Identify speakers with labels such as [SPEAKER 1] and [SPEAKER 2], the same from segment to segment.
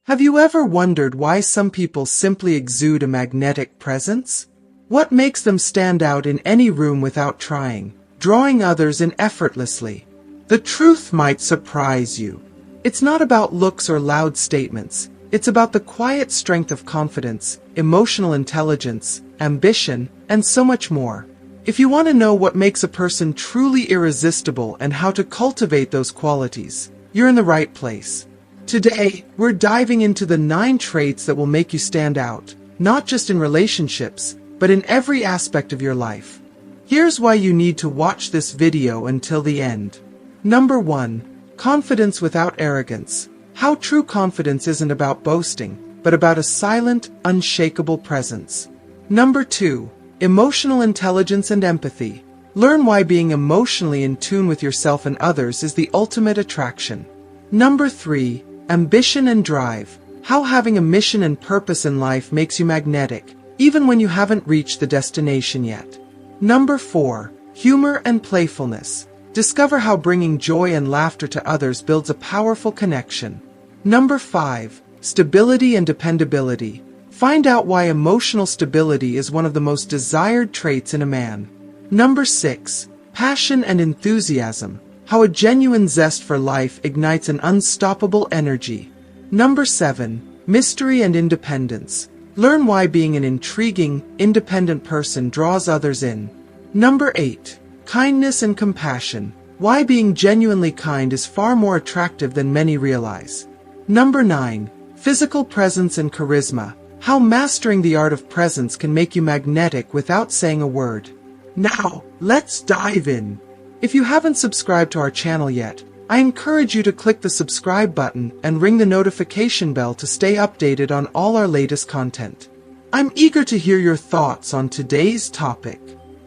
[SPEAKER 1] Have you ever wondered why some people simply exude a magnetic presence? What makes them stand out in any room without trying, drawing others in effortlessly? The truth might surprise you. It's not about looks or loud statements. It's about the quiet strength of confidence, emotional intelligence, ambition, and so much more. If you want to know what makes a person truly irresistible and how to cultivate those qualities, you're in the right place. Today, we're diving into the 9 traits that will make you stand out, not just in relationships, but in every aspect of your life. Here's why you need to watch this video until the end. Number 1. Confidence without arrogance. How true confidence isn't about boasting, but about a silent, unshakable presence. Number 2. Emotional intelligence and empathy. Learn why being emotionally in tune with yourself and others is the ultimate attraction. Number 3. Ambition and drive. How having a mission and purpose in life makes you magnetic, even when you haven't reached the destination yet. Number 4. Humor and playfulness. Discover how bringing joy and laughter to others builds a powerful connection. Number 5. Stability and dependability. Find out why emotional stability is one of the most desired traits in a man. Number 6. Passion and enthusiasm. How a genuine zest for life ignites an unstoppable energy. Number 7. Mystery and independence. Learn why being an intriguing, independent person draws others in. Number 8. Kindness and compassion. Why being genuinely kind is far more attractive than many realize. Number 9. Physical presence and charisma. How mastering the art of presence can make you magnetic without saying a word. Now, let's dive in. If you haven't subscribed to our channel yet, I encourage you to click the subscribe button and ring the notification bell to stay updated on all our latest content. I'm eager to hear your thoughts on today's topic.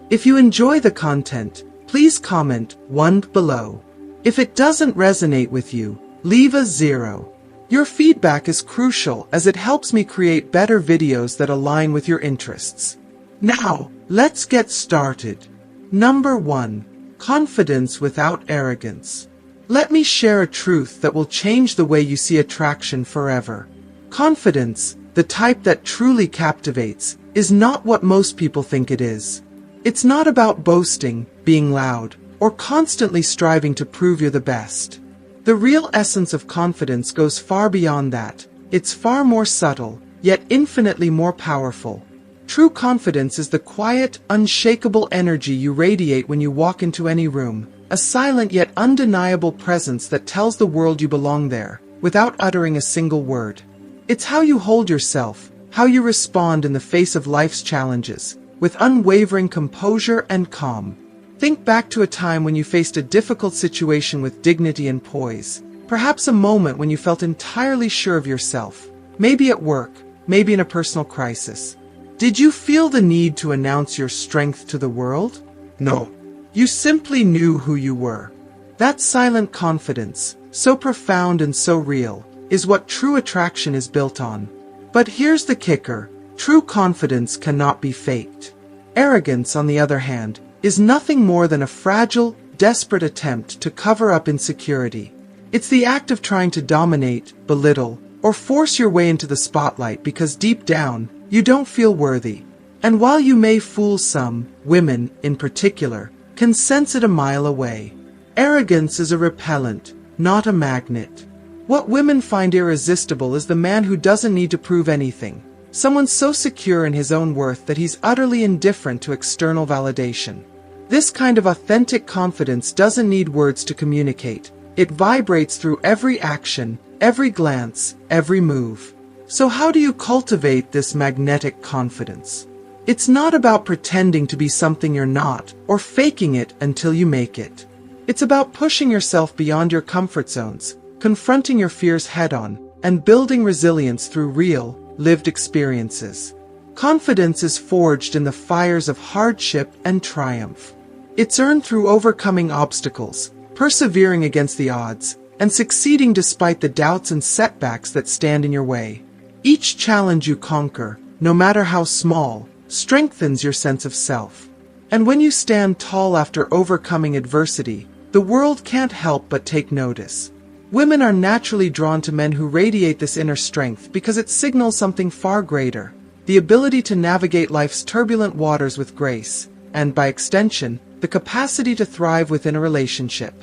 [SPEAKER 1] If you enjoy the content, please comment 1 below. If it doesn't resonate with you, leave a 0. Your feedback is crucial as it helps me create better videos that align with your interests. Now, let's get started. Number 1. Confidence without arrogance. Let me share a truth that will change the way you see attraction forever. Confidence, the type that truly captivates, is not what most people think it is. It's not about boasting, being loud, or constantly striving to prove you're the best. The real essence of confidence goes far beyond that. It's far more subtle, yet infinitely more powerful. True confidence is the quiet, unshakable energy you radiate when you walk into any room, a silent yet undeniable presence that tells the world you belong there, without uttering a single word. It's how you hold yourself, how you respond in the face of life's challenges, with unwavering composure and calm. Think back to a time when you faced a difficult situation with dignity and poise. Perhaps a moment when you felt entirely sure of yourself. Maybe at work, maybe in a personal crisis. Did you feel the need to announce your strength to the world? No. You simply knew who you were. That silent confidence, so profound and so real, is what true attraction is built on. But here's the kicker. True confidence cannot be faked. Arrogance, on the other hand, is nothing more than a fragile, desperate attempt to cover up insecurity. It's the act of trying to dominate, belittle, or force your way into the spotlight because deep down, you don't feel worthy. And while you may fool some, women, in particular, can sense it a mile away. Arrogance is a repellent, not a magnet. What women find irresistible is the man who doesn't need to prove anything. Someone so secure in his own worth that he's utterly indifferent to external validation. This kind of authentic confidence doesn't need words to communicate. It vibrates through every action, every glance, every move. So how do you cultivate this magnetic confidence? It's not about pretending to be something you're not, or faking it until you make it. It's about pushing yourself beyond your comfort zones, confronting your fears head-on, and building resilience through real, lived experiences. Confidence is forged in the fires of hardship and triumph. It's earned through overcoming obstacles, persevering against the odds, and succeeding despite the doubts and setbacks that stand in your way. Each challenge you conquer, no matter how small, strengthens your sense of self. And when you stand tall after overcoming adversity, the world can't help but take notice. Women are naturally drawn to men who radiate this inner strength because it signals something far greater: the ability to navigate life's turbulent waters with grace, and by extension, the capacity to thrive within a relationship.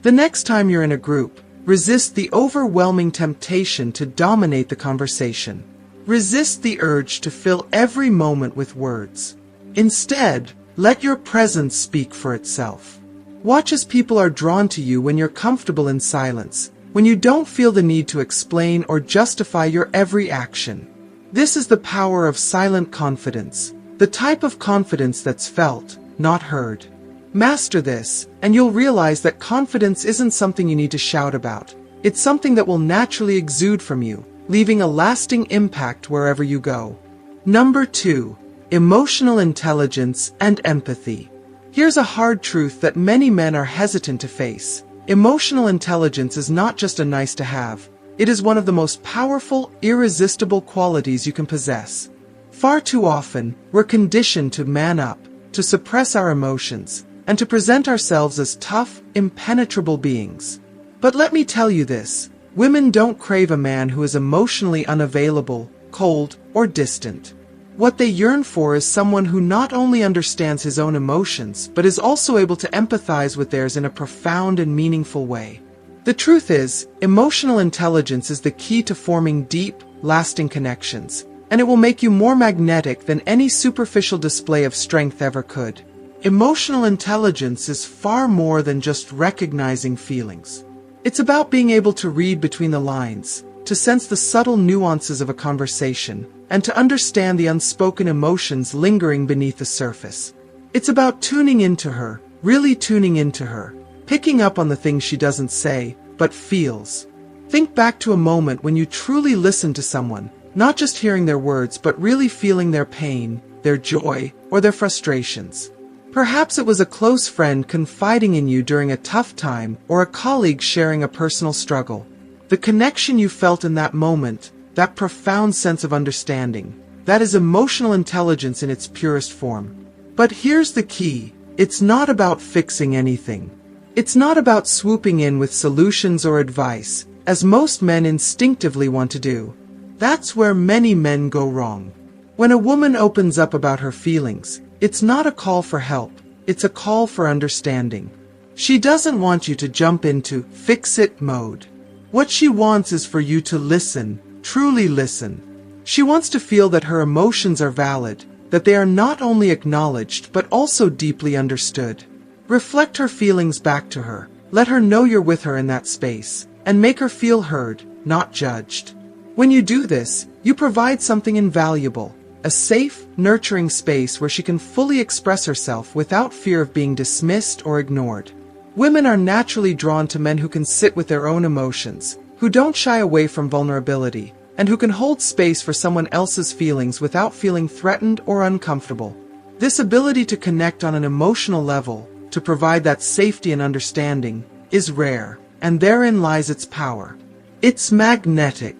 [SPEAKER 1] The next time you're in a group, resist the overwhelming temptation to dominate the conversation. Resist the urge to fill every moment with words. Instead, let your presence speak for itself. Watch as people are drawn to you when you're comfortable in silence, when you don't feel the need to explain or justify your every action. This is the power of silent confidence, the type of confidence that's felt, not heard. Master this, and you'll realize that confidence isn't something you need to shout about. It's something that will naturally exude from you, leaving a lasting impact wherever you go. Number 2. Emotional intelligence and empathy. Here's a hard truth that many men are hesitant to face. Emotional intelligence is not just a nice to have. It is one of the most powerful, irresistible qualities you can possess. Far too often, we're conditioned to man up, to suppress our emotions, and to present ourselves as tough, impenetrable beings. But let me tell you this: women don't crave a man who is emotionally unavailable, cold, or distant. What they yearn for is someone who not only understands his own emotions, but is also able to empathize with theirs in a profound and meaningful way. The truth is, emotional intelligence is the key to forming deep, lasting connections, and it will make you more magnetic than any superficial display of strength ever could. Emotional intelligence is far more than just recognizing feelings. It's about being able to read between the lines, to sense the subtle nuances of a conversation, and to understand the unspoken emotions lingering beneath the surface. It's about tuning into her, really tuning into her, picking up on the things she doesn't say, but feels. Think back to a moment when you truly listened to someone, not just hearing their words, but really feeling their pain, their joy, or their frustrations. Perhaps it was a close friend confiding in you during a tough time, or a colleague sharing a personal struggle. The connection you felt in that moment, that profound sense of understanding, that is emotional intelligence in its purest form. But here's the key: it's not about fixing anything. It's not about swooping in with solutions or advice, as most men instinctively want to do. That's where many men go wrong. When a woman opens up about her feelings, it's not a call for help, it's a call for understanding. She doesn't want you to jump into fix-it mode. What she wants is for you to listen, truly listen. She wants to feel that her emotions are valid, that they are not only acknowledged but also deeply understood. Reflect her feelings back to her, let her know you're with her in that space, and make her feel heard, not judged. When you do this, you provide something invaluable: a safe, nurturing space where she can fully express herself without fear of being dismissed or ignored. Women are naturally drawn to men who can sit with their own emotions, who don't shy away from vulnerability, and who can hold space for someone else's feelings without feeling threatened or uncomfortable. This ability to connect on an emotional level, to provide that safety and understanding, is rare, and therein lies its power. It's magnetic.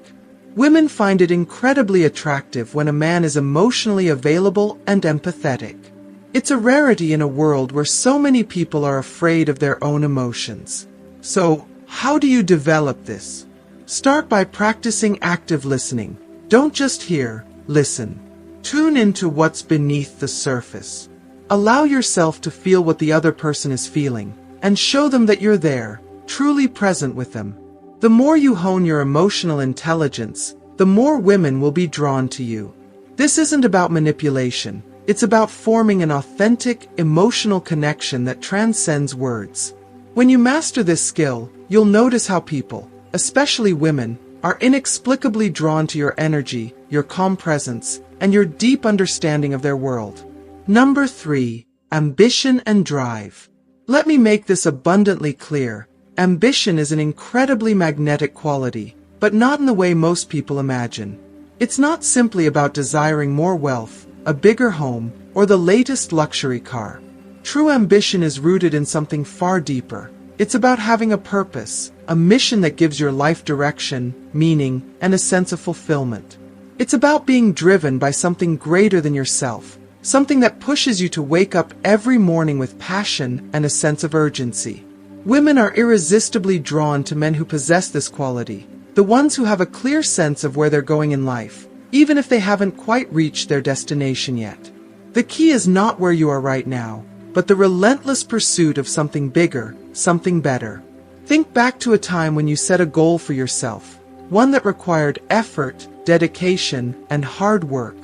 [SPEAKER 1] Women find it incredibly attractive when a man is emotionally available and empathetic. It's a rarity in a world where so many people are afraid of their own emotions. So, how do you develop this? Start by practicing active listening. Don't just hear, listen. Tune into what's beneath the surface. Allow yourself to feel what the other person is feeling, and show them that you're there, truly present with them. The more you hone your emotional intelligence, the more women will be drawn to you. This isn't about manipulation. It's about forming an authentic, emotional connection that transcends words. When you master this skill, you'll notice how people, especially women, are inexplicably drawn to your energy, your calm presence, and your deep understanding of their world. Number 3. Ambition and drive. Let me make this abundantly clear. Ambition is an incredibly magnetic quality, but not in the way most people imagine. It's not simply about desiring more wealth, a bigger home, or the latest luxury car. True ambition is rooted in something far deeper. It's about having a purpose, a mission that gives your life direction, meaning, and a sense of fulfillment. It's about being driven by something greater than yourself, something that pushes you to wake up every morning with passion and a sense of urgency. Women are irresistibly drawn to men who possess this quality, the ones who have a clear sense of where they're going in life, even if they haven't quite reached their destination yet. The key is not where you are right now, but the relentless pursuit of something bigger, something better. Think back to a time when you set a goal for yourself, one that required effort, dedication, and hard work.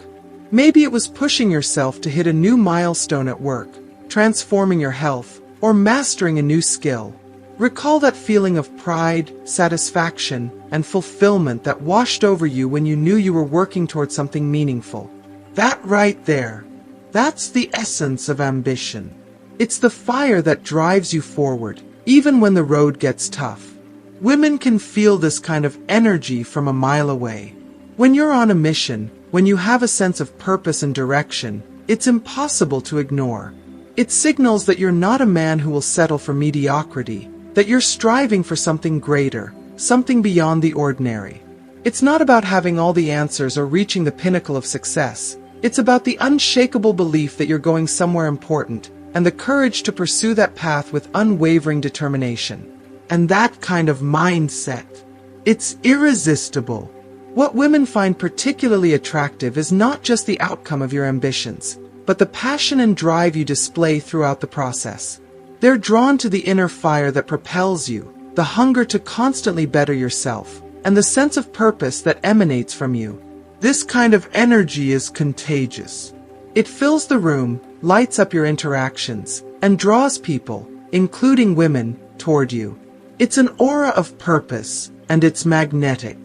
[SPEAKER 1] Maybe it was pushing yourself to hit a new milestone at work, transforming your health, or mastering a new skill. Recall that feeling of pride, satisfaction, and fulfillment that washed over you when you knew you were working towards something meaningful. That right there, that's the essence of ambition. It's the fire that drives you forward, even when the road gets tough. Women can feel this kind of energy from a mile away. When you're on a mission, when you have a sense of purpose and direction, it's impossible to ignore. It signals that you're not a man who will settle for mediocrity, that you're striving for something greater, something beyond the ordinary. It's not about having all the answers or reaching the pinnacle of success. It's about the unshakable belief that you're going somewhere important, and the courage to pursue that path with unwavering determination. And that kind of mindset, it's irresistible. What women find particularly attractive is not just the outcome of your ambitions, but the passion and drive you display throughout the process. They're drawn to the inner fire that propels you, the hunger to constantly better yourself, and the sense of purpose that emanates from you. This kind of energy is contagious. It fills the room, lights up your interactions, and draws people, including women, toward you. It's an aura of purpose, and it's magnetic.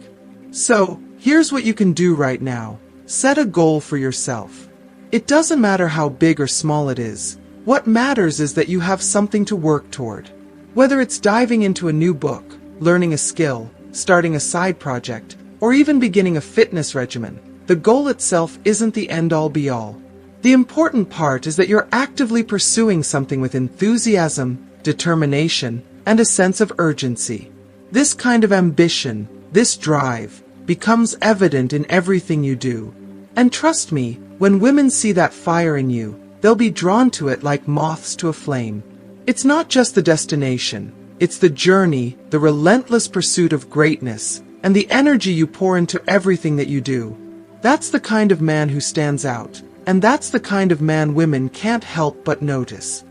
[SPEAKER 1] So, here's what you can do right now. Set a goal for yourself. It doesn't matter how big or small it is. What matters is that you have something to work toward. Whether it's diving into a new book, learning a skill, starting a side project, or even beginning a fitness regimen, the goal itself isn't the end-all be-all. The important part is that you're actively pursuing something with enthusiasm, determination, and a sense of urgency. This kind of ambition, this drive, becomes evident in everything you do. And trust me, when women see that fire in you, they'll be drawn to it like moths to a flame. It's not just the destination, it's the journey, the relentless pursuit of greatness, and the energy you pour into everything that you do. That's the kind of man who stands out, and that's the kind of man women can't help but notice.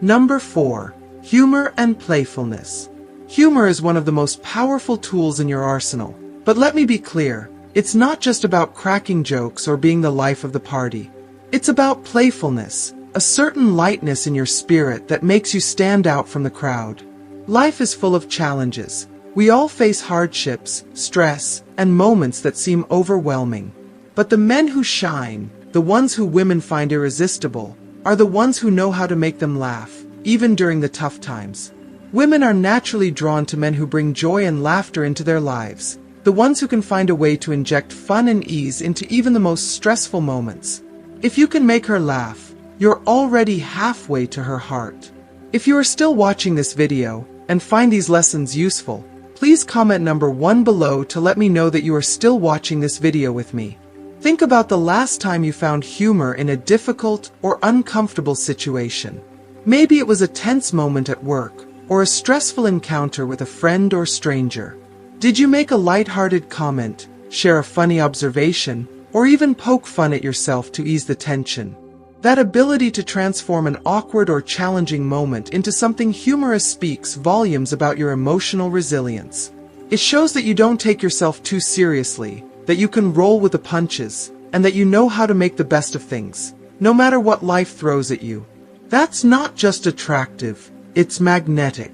[SPEAKER 1] Number 4. Humor and playfulness. Humor is one of the most powerful tools in your arsenal, but let me be clear, it's not just about cracking jokes or being the life of the party. It's about playfulness, a certain lightness in your spirit that makes you stand out from the crowd. Life is full of challenges. We all face hardships, stress, and moments that seem overwhelming. But the men who shine, the ones who women find irresistible, are the ones who know how to make them laugh, even during the tough times. Women are naturally drawn to men who bring joy and laughter into their lives, the ones who can find a way to inject fun and ease into even the most stressful moments. If you can make her laugh, you're already halfway to her heart. If you are still watching this video and find these lessons useful, please comment number 1 below to let me know that you are still watching this video with me. Think about the last time you found humor in a difficult or uncomfortable situation. Maybe it was a tense moment at work, or a stressful encounter with a friend or stranger. Did you make a lighthearted comment, share a funny observation, or even poke fun at yourself to ease the tension? That ability to transform an awkward or challenging moment into something humorous speaks volumes about your emotional resilience. It shows that you don't take yourself too seriously, that you can roll with the punches, and that you know how to make the best of things, no matter what life throws at you. That's not just attractive, it's magnetic.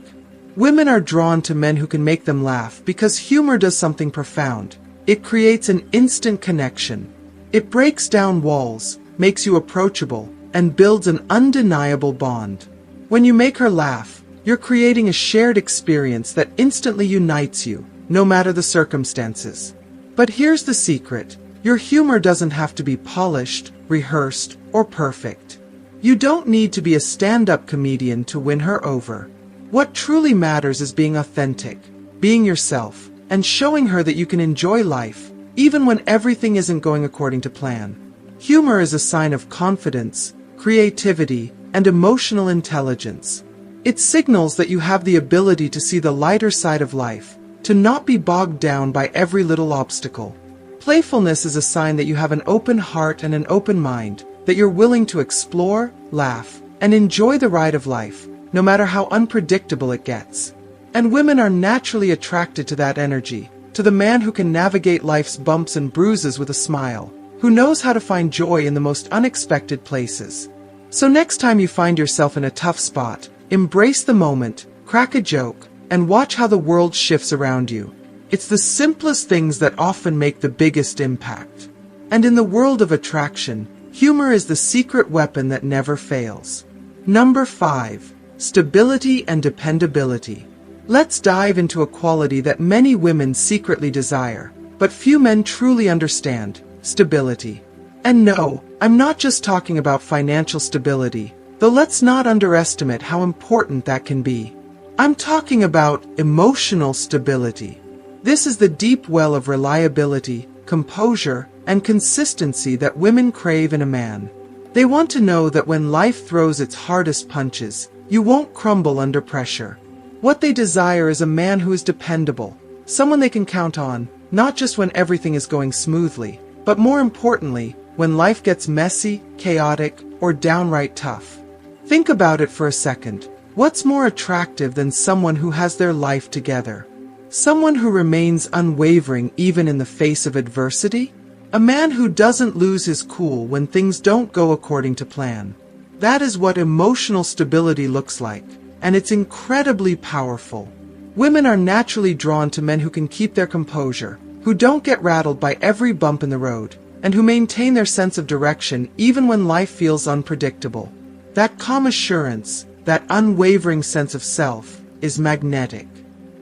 [SPEAKER 1] Women are drawn to men who can make them laugh because humor does something profound. It creates an instant connection. It breaks down walls, makes you approachable, and builds an undeniable bond. When you make her laugh, you're creating a shared experience that instantly unites you, no matter the circumstances. But here's the secret. Your humor doesn't have to be polished, rehearsed, or perfect. You don't need to be a stand-up comedian to win her over. What truly matters is being authentic, being yourself, and showing her that you can enjoy life, even when everything isn't going according to plan. Humor is a sign of confidence, creativity, and emotional intelligence. It signals that you have the ability to see the lighter side of life, to not be bogged down by every little obstacle. Playfulness is a sign that you have an open heart and an open mind, that you're willing to explore, laugh, and enjoy the ride of life, no matter how unpredictable it gets. And women are naturally attracted to that energy, to the man who can navigate life's bumps and bruises with a smile, who knows how to find joy in the most unexpected places. So next time you find yourself in a tough spot, embrace the moment, crack a joke, and watch how the world shifts around you. It's the simplest things that often make the biggest impact. And in the world of attraction, humor is the secret weapon that never fails. Number 5. Stability and dependability. Let's dive into a quality that many women secretly desire, but few men truly understand: stability. And no, I'm not just talking about financial stability, though let's not underestimate how important that can be. I'm talking about emotional stability. This is the deep well of reliability, composure, and consistency that women crave in a man. They want to know that when life throws its hardest punches, you won't crumble under pressure. What they desire is a man who is dependable, someone they can count on, not just when everything is going smoothly, but more importantly, when life gets messy, chaotic, or downright tough. Think about it for a second. What's more attractive than someone who has their life together? Someone who remains unwavering even in the face of adversity? A man who doesn't lose his cool when things don't go according to plan. That is what emotional stability looks like, and it's incredibly powerful. Women are naturally drawn to men who can keep their composure, who don't get rattled by every bump in the road, and who maintain their sense of direction even when life feels unpredictable. That calm assurance, that unwavering sense of self, is magnetic.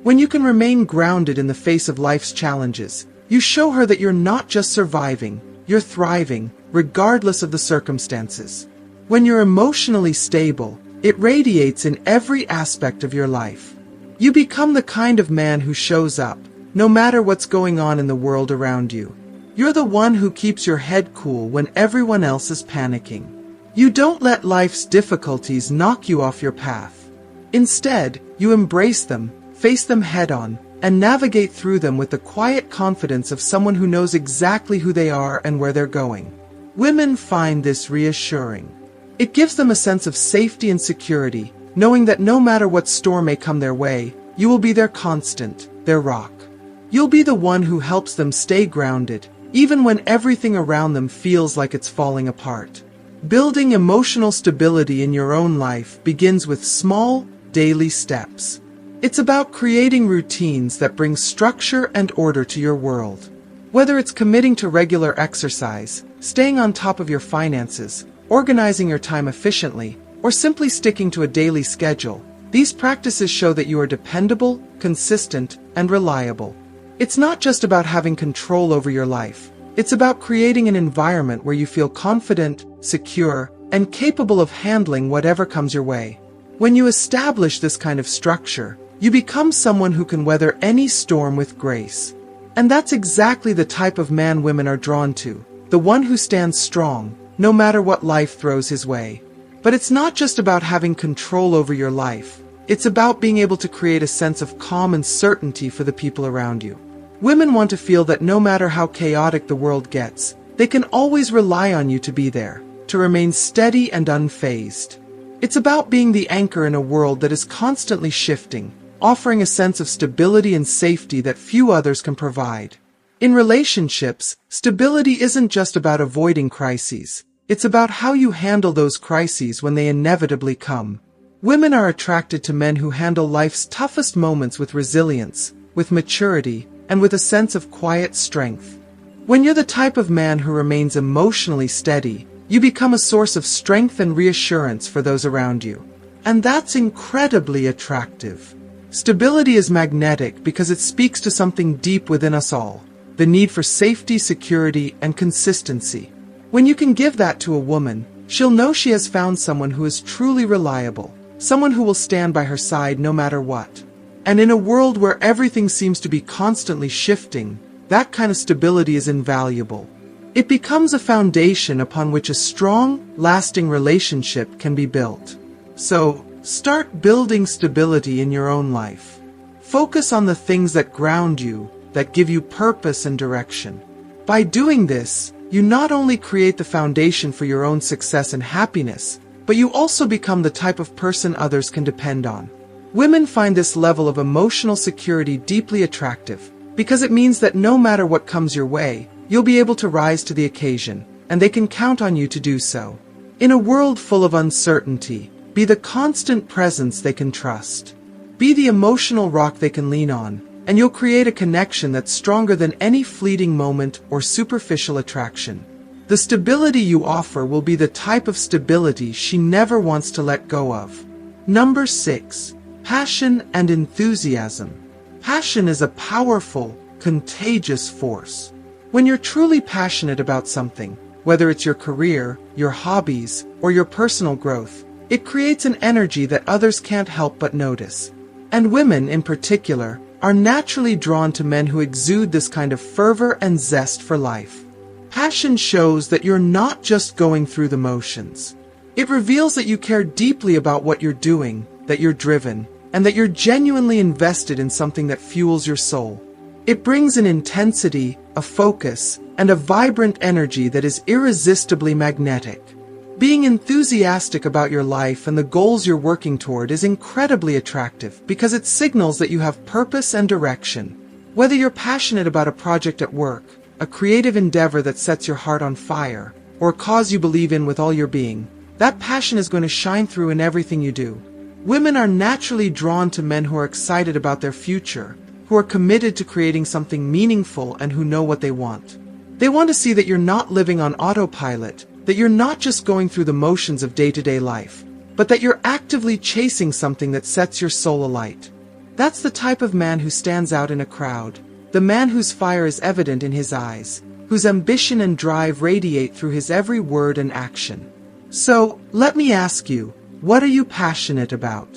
[SPEAKER 1] When you can remain grounded in the face of life's challenges, you show her that you're not just surviving, you're thriving, regardless of the circumstances. When you're emotionally stable, it radiates in every aspect of your life. You become the kind of man who shows up, no matter what's going on in the world around you. You're the one who keeps your head cool when everyone else is panicking. You don't let life's difficulties knock you off your path. Instead, you embrace them, face them head-on, and navigate through them with the quiet confidence of someone who knows exactly who they are and where they're going. Women find this reassuring. It gives them a sense of safety and security, knowing that no matter what storm may come their way, you will be their constant, their rock. You'll be the one who helps them stay grounded, even when everything around them feels like it's falling apart. Building emotional stability in your own life begins with small, daily steps. It's about creating routines that bring structure and order to your world. Whether it's committing to regular exercise, staying on top of your finances, organizing your time efficiently, or simply sticking to a daily schedule, these practices show that you are dependable, consistent, and reliable. It's not just about having control over your life. It's about creating an environment where you feel confident, secure, and capable of handling whatever comes your way. When you establish this kind of structure, you become someone who can weather any storm with grace. And that's exactly the type of man women are drawn to, the one who stands strong, no matter what life throws his way. But it's not just about having control over your life. It's about being able to create a sense of calm and certainty for the people around you. Women want to feel that no matter how chaotic the world gets, they can always rely on you to be there, to remain steady and unfazed. It's about being the anchor in a world that is constantly shifting, offering a sense of stability and safety that few others can provide. In relationships, stability isn't just about avoiding crises. It's about how you handle those crises when they inevitably come. Women are attracted to men who handle life's toughest moments with resilience, with maturity, and with a sense of quiet strength. When you're the type of man who remains emotionally steady, you become a source of strength and reassurance for those around you. And that's incredibly attractive. Stability is magnetic because it speaks to something deep within us all, the need for safety, security, and consistency. When you can give that to a woman, she'll know she has found someone who is truly reliable, someone who will stand by her side no matter what. And in a world where everything seems to be constantly shifting, that kind of stability is invaluable. It becomes a foundation upon which a strong, lasting relationship can be built. So, Start building stability in your own life. Focus on the things that ground you, that give you purpose and direction. By doing this, you not only create the foundation for your own success and happiness, but you also become the type of person others can depend on. Women find this level of emotional security deeply attractive, because it means that no matter what comes your way, you'll be able to rise to the occasion, and they can count on you to do so. In a world full of uncertainty, be the constant presence they can trust. Be the emotional rock they can lean on, and you'll create a connection that's stronger than any fleeting moment or superficial attraction. The stability you offer will be the type of stability she never wants to let go of. Number 6. Passion and enthusiasm. Passion is a powerful, contagious force. When you're truly passionate about something, whether it's your career, your hobbies, or your personal growth, it creates an energy that others can't help but notice. And women, in particular, are naturally drawn to men who exude this kind of fervor and zest for life. Passion shows that you're not just going through the motions. It reveals that you care deeply about what you're doing, that you're driven, and that you're genuinely invested in something that fuels your soul. It brings an intensity, a focus, and a vibrant energy that is irresistibly magnetic. Being enthusiastic about your life and the goals you're working toward is incredibly attractive because it signals that you have purpose and direction. Whether you're passionate about a project at work, a creative endeavor that sets your heart on fire, or a cause you believe in with all your being, that passion is going to shine through in everything you do. Women are naturally drawn to men who are excited about their future, who are committed to creating something meaningful and who know what they want. They want to see that you're not living on autopilot, that you're not just going through the motions of day-to-day life, but that you're actively chasing something that sets your soul alight. That's the type of man who stands out in a crowd, the man whose fire is evident in his eyes, whose ambition and drive radiate through his every word and action. So, let me ask you, what are you passionate about?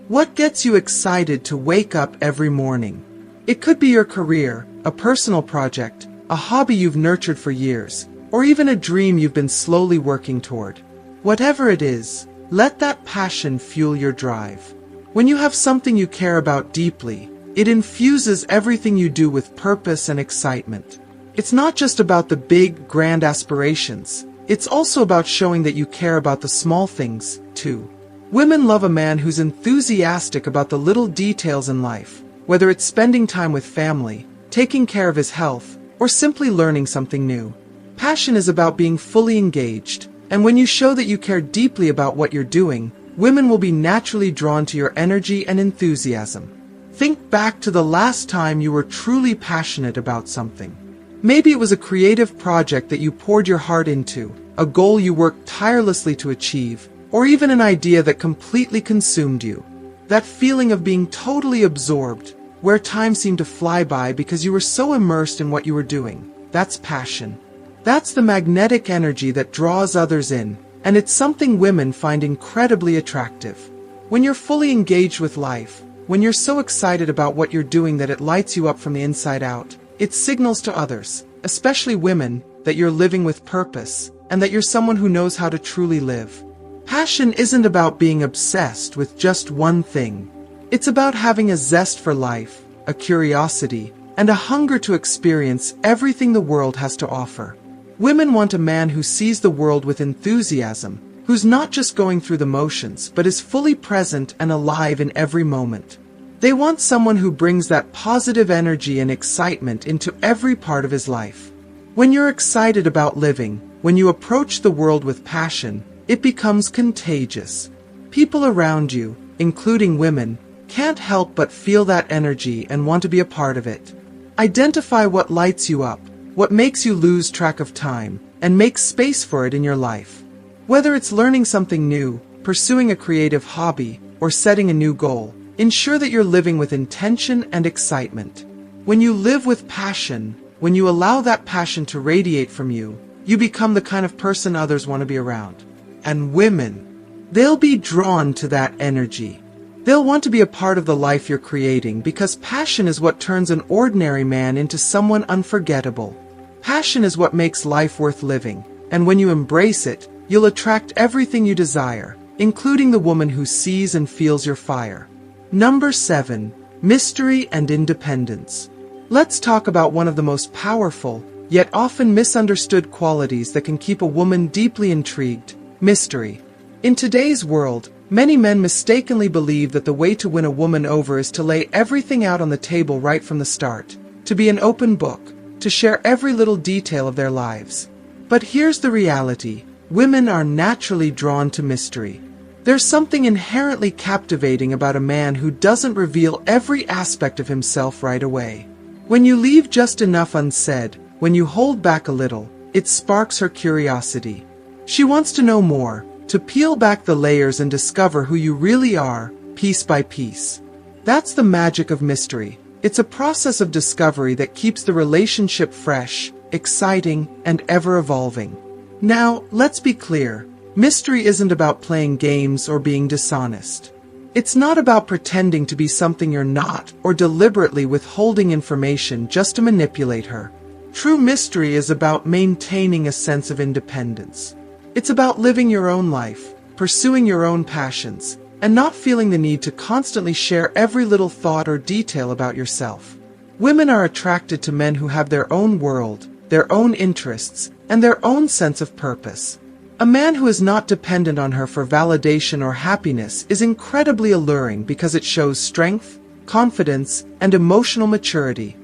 [SPEAKER 1] What gets you excited to wake up every morning? It could be your career, a personal project, a hobby you've nurtured for years, or even a dream you've been slowly working toward. Whatever it is, let that passion fuel your drive. When you have something you care about deeply, it infuses everything you do with purpose and excitement. It's not just about the big, grand aspirations. It's also about showing that you care about the small things, too. Women love a man who's enthusiastic about the little details in life, whether it's spending time with family, taking care of his health, or simply learning something new. Passion is about being fully engaged, and when you show that you care deeply about what you're doing, women will be naturally drawn to your energy and enthusiasm. Think back to the last time you were truly passionate about something. Maybe it was a creative project that you poured your heart into, a goal you worked tirelessly to achieve, or even an idea that completely consumed you. That feeling of being totally absorbed, where time seemed to fly by because you were so immersed in what you were doing, that's passion. That's the magnetic energy that draws others in, and it's something women find incredibly attractive. When you're fully engaged with life, when you're so excited about what you're doing that it lights you up from the inside out, it signals to others, especially women, that you're living with purpose, and that you're someone who knows how to truly live. Passion isn't about being obsessed with just one thing. It's about having a zest for life, a curiosity, and a hunger to experience everything the world has to offer. Women want a man who sees the world with enthusiasm, who's not just going through the motions, but is fully present and alive in every moment. They want someone who brings that positive energy and excitement into every part of his life. When you're excited about living, when you approach the world with passion, it becomes contagious. People around you, including women, can't help but feel that energy and want to be a part of it. Identify what lights you up, what makes you lose track of time, and make space for it in your life. Whether it's learning something new, pursuing a creative hobby, or setting a new goal, ensure that you're living with intention and excitement. When you live with passion, when you allow that passion to radiate from you, you become the kind of person others want to be around. And women, they'll be drawn to that energy. They'll want to be a part of the life you're creating because passion is what turns an ordinary man into someone unforgettable. Passion is what makes life worth living, and when you embrace it, you'll attract everything you desire, including the woman who sees and feels your fire. Number 7. Mystery and independence. Let's talk about one of the most powerful, yet often misunderstood qualities that can keep a woman deeply intrigued: mystery. In today's world, many men mistakenly believe that the way to win a woman over is to lay everything out on the table right from the start, to be an open book, to share every little detail of their lives. But here's the reality: women are naturally drawn to mystery. There's something inherently captivating about a man who doesn't reveal every aspect of himself right away. When you leave just enough unsaid, when you hold back a little, it sparks her curiosity. She wants to know more, to peel back the layers and discover who you really are, piece by piece. That's the magic of mystery. It's a process of discovery that keeps the relationship fresh, exciting, and ever-evolving. Now, let's be clear. Mystery isn't about playing games or being dishonest. It's not about pretending to be something you're not or deliberately withholding information just to manipulate her. True mystery is about maintaining a sense of independence. It's about living your own life, pursuing your own passions, and not feeling the need to constantly share every little thought or detail about yourself. Women are attracted to men who have their own world, their own interests, and their own sense of purpose. A man who is not dependent on her for validation or happiness is incredibly alluring because it shows strength, confidence, and emotional maturity.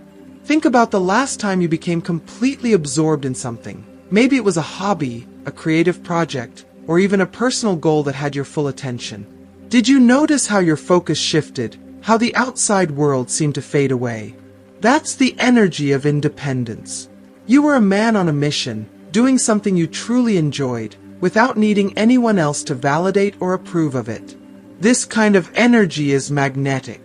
[SPEAKER 1] Think about the last time you became completely absorbed in something. Maybe it was a hobby, a creative project, or even a personal goal that had your full attention. Did you notice how your focus shifted, how the outside world seemed to fade away? That's the energy of independence. You were a man on a mission, doing something you truly enjoyed, without needing anyone else to validate or approve of it. This kind of energy is magnetic.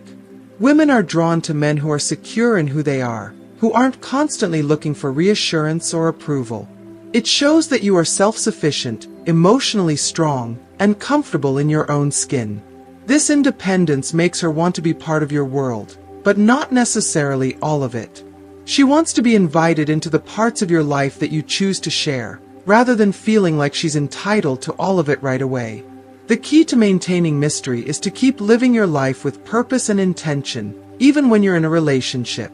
[SPEAKER 1] Women are drawn to men who are secure in who they are, who aren't constantly looking for reassurance or approval. It shows that you are self-sufficient, emotionally strong, and comfortable in your own skin. This independence makes her want to be part of your world, but not necessarily all of it. She wants to be invited into the parts of your life that you choose to share, rather than feeling like she's entitled to all of it right away. The key to maintaining mystery is to keep living your life with purpose and intention, even when you're in a relationship.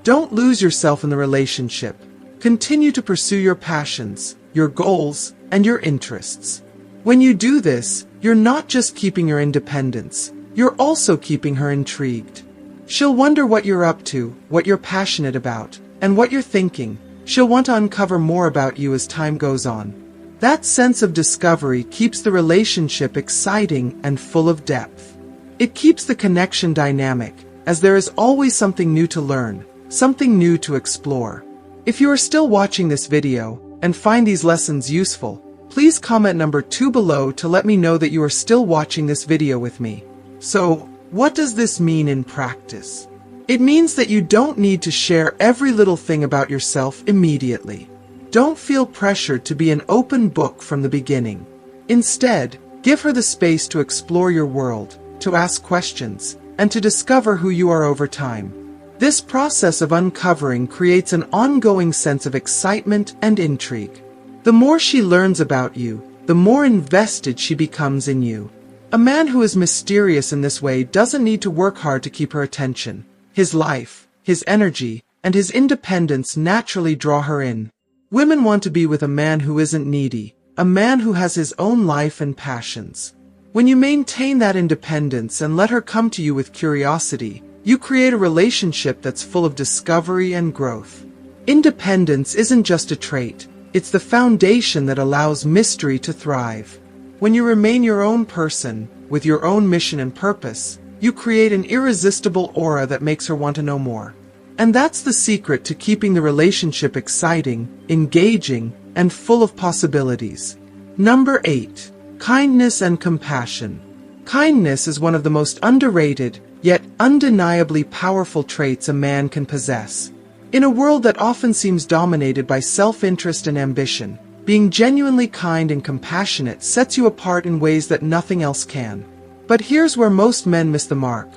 [SPEAKER 1] Don't lose yourself in the relationship. Continue to pursue your passions, your goals, and your interests. When you do this, you're not just keeping your independence, you're also keeping her intrigued. She'll wonder what you're up to, what you're passionate about, and what you're thinking. She'll want to uncover more about you as time goes on. That sense of discovery keeps the relationship exciting and full of depth. It keeps the connection dynamic, as there is always something new to learn, something new to explore. If you are still watching this video and find these lessons useful, please comment number 2 below to let me know that you are still watching this video with me. So, what does this mean in practice? It means that you don't need to share every little thing about yourself immediately. Don't feel pressured to be an open book from the beginning. Instead, give her the space to explore your world, to ask questions, and to discover who you are over time. This process of uncovering creates an ongoing sense of excitement and intrigue. The more she learns about you, the more invested she becomes in you. A man who is mysterious in this way doesn't need to work hard to keep her attention. His life, his energy, and his independence naturally draw her in. Women want to be with a man who isn't needy, a man who has his own life and passions. When you maintain that independence and let her come to you with curiosity, you create a relationship that's full of discovery and growth. Independence isn't just a trait, it's the foundation that allows mystery to thrive. When you remain your own person, with your own mission and purpose, you create an irresistible aura that makes her want to know more. And that's the secret to keeping the relationship exciting, engaging, and full of possibilities. Number 8. Kindness and compassion. Kindness is one of the most underrated, yet undeniably powerful traits a man can possess. In a world that often seems dominated by self-interest and ambition, being genuinely kind and compassionate sets you apart in ways that nothing else can. But here's where most men miss the mark.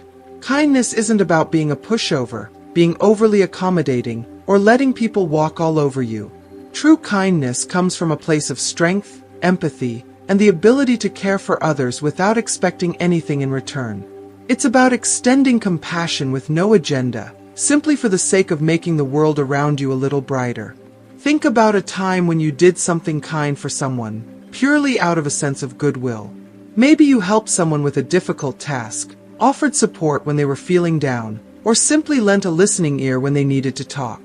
[SPEAKER 1] Kindness isn't about being a pushover, being overly accommodating, or letting people walk all over you. True kindness comes from a place of strength, empathy, and the ability to care for others without expecting anything in return. It's about extending compassion with no agenda, simply for the sake of making the world around you a little brighter. Think about a time when you did something kind for someone, purely out of a sense of goodwill. Maybe you helped someone with a difficult task, offered support when they were feeling down, or simply lent a listening ear when they needed to talk.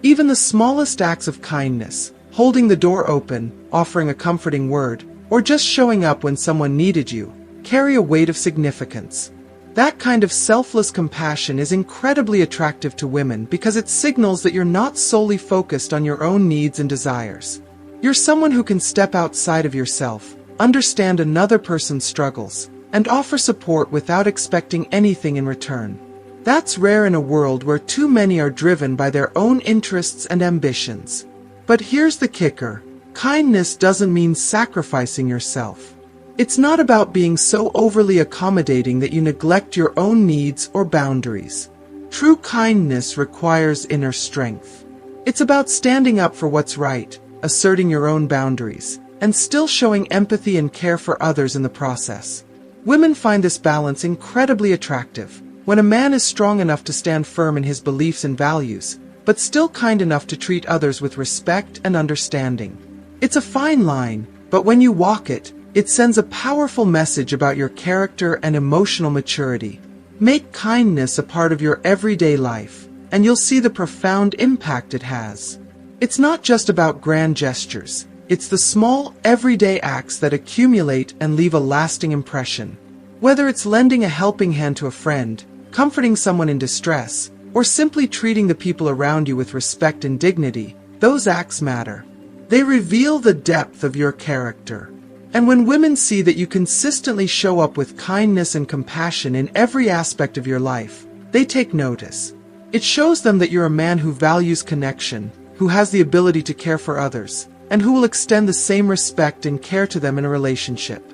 [SPEAKER 1] Even the smallest acts of kindness, holding the door open, offering a comforting word, or just showing up when someone needed you, carry a weight of significance. That kind of selfless compassion is incredibly attractive to women because it signals that you're not solely focused on your own needs and desires. You're someone who can step outside of yourself, understand another person's struggles, and offer support without expecting anything in return. That's rare in a world where too many are driven by their own interests and ambitions. But here's the kicker: kindness doesn't mean sacrificing yourself. It's not about being so overly accommodating that you neglect your own needs or boundaries. True kindness requires inner strength. It's about standing up for what's right, asserting your own boundaries, and still showing empathy and care for others in the process. Women find this balance incredibly attractive. When a man is strong enough to stand firm in his beliefs and values, but still kind enough to treat others with respect and understanding. It's a fine line, but when you walk it, it sends a powerful message about your character and emotional maturity. Make kindness a part of your everyday life, and you'll see the profound impact it has. It's not just about grand gestures. It's the small, everyday acts that accumulate and leave a lasting impression. Whether it's lending a helping hand to a friend, comforting someone in distress, or simply treating the people around you with respect and dignity, those acts matter. They reveal the depth of your character. And when women see that you consistently show up with kindness and compassion in every aspect of your life, they take notice. It shows them that you're a man who values connection, who has the ability to care for others, and who will extend the same respect and care to them in a relationship.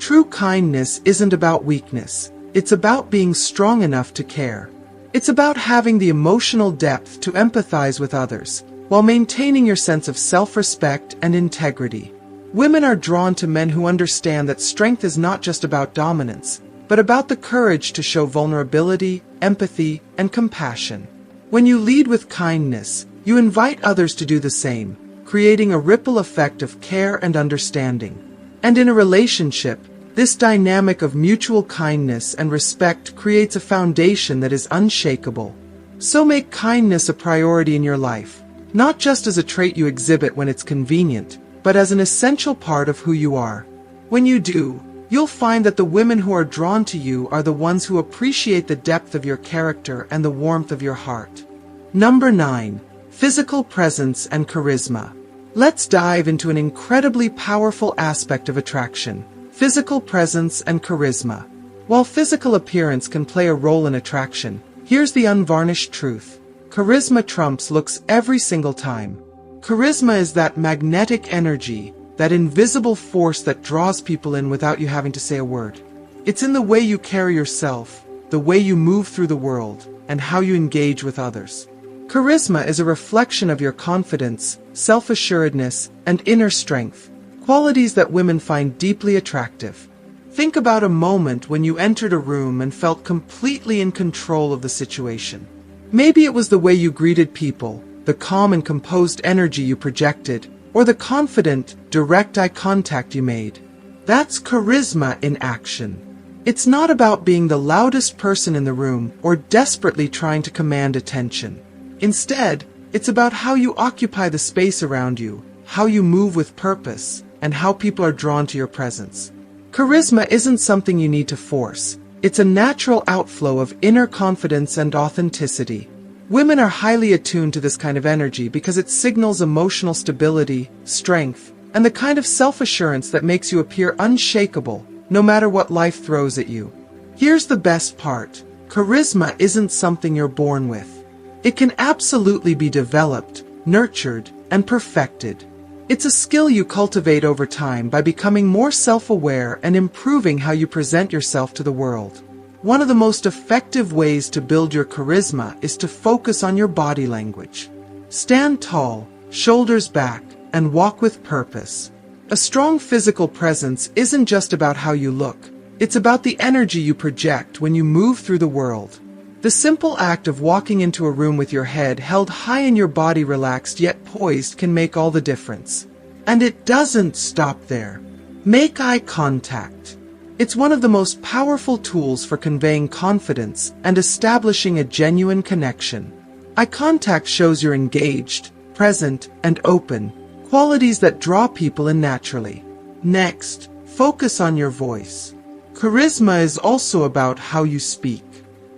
[SPEAKER 1] True kindness isn't about weakness. It's about being strong enough to care. It's about having the emotional depth to empathize with others, while maintaining your sense of self-respect and integrity. Women are drawn to men who understand that strength is not just about dominance, but about the courage to show vulnerability, empathy, and compassion. When you lead with kindness, you invite others to do the same, creating a ripple effect of care and understanding. And in a relationship, this dynamic of mutual kindness and respect creates a foundation that is unshakable. So make kindness a priority in your life, not just as a trait you exhibit when it's convenient, but as an essential part of who you are. When you do, you'll find that the women who are drawn to you are the ones who appreciate the depth of your character and the warmth of your heart. Number 9. Physical presence and charisma. Let's dive into an incredibly powerful aspect of attraction: physical presence and charisma. While physical appearance can play a role in attraction, here's the unvarnished truth: charisma trumps looks every single time. Charisma is that magnetic energy, that invisible force that draws people in without you having to say a word. It's in the way you carry yourself, the way you move through the world, and how you engage with others. Charisma is a reflection of your confidence, self-assuredness, and inner strength, qualities that women find deeply attractive. Think about a moment when you entered a room and felt completely in control of the situation. Maybe it was the way you greeted people, the calm and composed energy you projected, or the confident, direct eye contact you made. That's charisma in action. It's not about being the loudest person in the room or desperately trying to command attention. Instead, it's about how you occupy the space around you, how you move with purpose, and how people are drawn to your presence. Charisma isn't something you need to force. It's a natural outflow of inner confidence and authenticity. Women are highly attuned to this kind of energy because it signals emotional stability, strength, and the kind of self-assurance that makes you appear unshakable, no matter what life throws at you. Here's the best part: charisma isn't something you're born with. It can absolutely be developed, nurtured, and perfected. It's a skill you cultivate over time by becoming more self-aware and improving how you present yourself to the world. One of the most effective ways to build your charisma is to focus on your body language. Stand tall, shoulders back, and walk with purpose. A strong physical presence isn't just about how you look. It's about the energy you project when you move through the world. The simple act of walking into a room with your head held high and your body relaxed yet poised can make all the difference. And it doesn't stop there. Make eye contact. It's one of the most powerful tools for conveying confidence and establishing a genuine connection. Eye contact shows you're engaged, present, and open, qualities that draw people in naturally. Next, focus on your voice. Charisma is also about how you speak.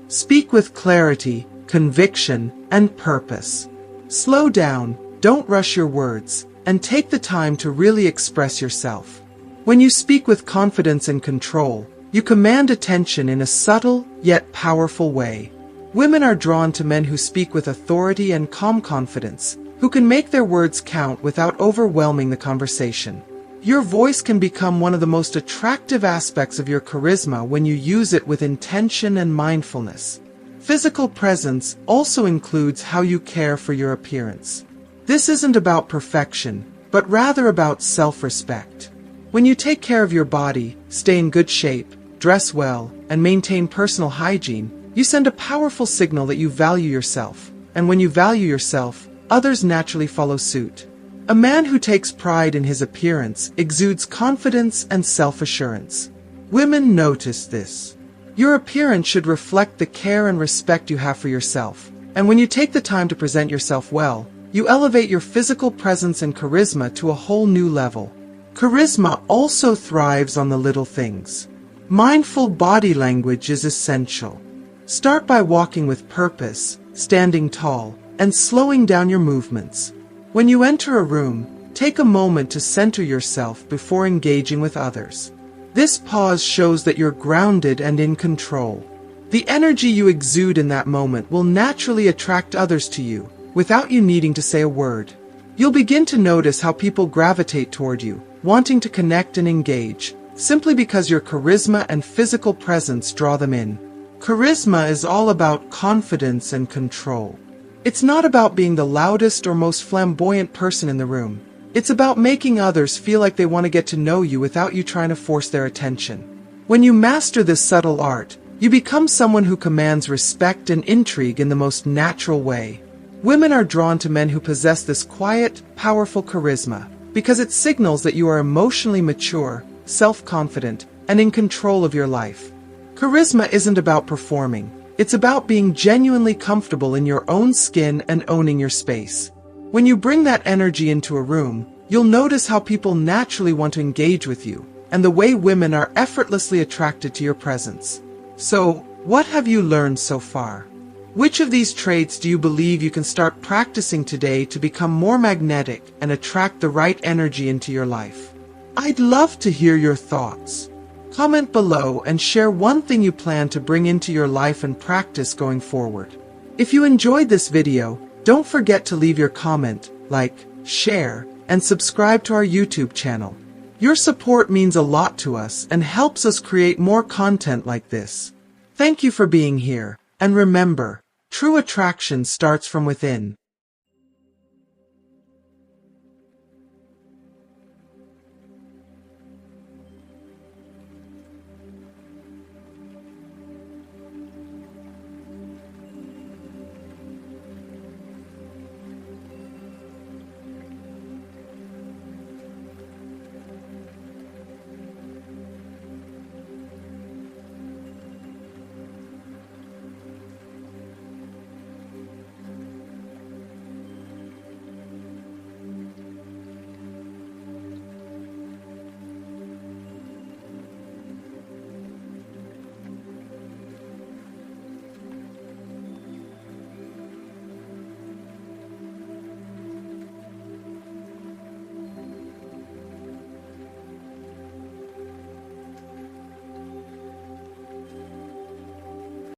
[SPEAKER 1] Speak with clarity, conviction, and purpose. Slow down, don't rush your words, and take the time to really express yourself. When you speak with confidence and control, you command attention in a subtle yet powerful way. Women are drawn to men who speak with authority and calm confidence, who can make their words count without overwhelming the conversation. Your voice can become one of the most attractive aspects of your charisma when you use it with intention and mindfulness. Physical presence also includes how you care for your appearance. This isn't about perfection, but rather about self-respect. When you take care of your body, stay in good shape, dress well, and maintain personal hygiene, you send a powerful signal that you value yourself. And when you value yourself, others naturally follow suit. A man who takes pride in his appearance exudes confidence and self-assurance. Women notice this. Your appearance should reflect the care and respect you have for yourself. And when you take the time to present yourself well, you elevate your physical presence and charisma to a whole new level. Charisma also thrives on the little things. Mindful body language is essential. Start by walking with purpose, standing tall, and slowing down your movements. When you enter a room, take a moment to center yourself before engaging with others. This pause shows that you're grounded and in control. The energy you exude in that moment will naturally attract others to you, without you needing to say a word. You'll begin to notice how people gravitate toward you, wanting to connect and engage, simply because your charisma and physical presence draw them in. Charisma is all about confidence and control. It's not about being the loudest or most flamboyant person in the room. It's about making others feel like they want to get to know you without you trying to force their attention. When you master this subtle art, you become someone who commands respect and intrigue in the most natural way. Women are drawn to men who possess this quiet, powerful charisma, because it signals that you are emotionally mature, self-confident, and in control of your life. Charisma isn't about performing. It's about being genuinely comfortable in your own skin and owning your space. When you bring that energy into a room, you'll notice how people naturally want to engage with you, and the way women are effortlessly attracted to your presence. So, what have you learned so far? Which of these traits do you believe you can start practicing today to become more magnetic and attract the right energy into your life? I'd love to hear your thoughts. Comment below and share one thing you plan to bring into your life and practice going forward. If you enjoyed this video, don't forget to leave your comment, like, share, and subscribe to our YouTube channel. Your support means a lot to us and helps us create more content like this. Thank you for being here, and remember, true attraction starts from within.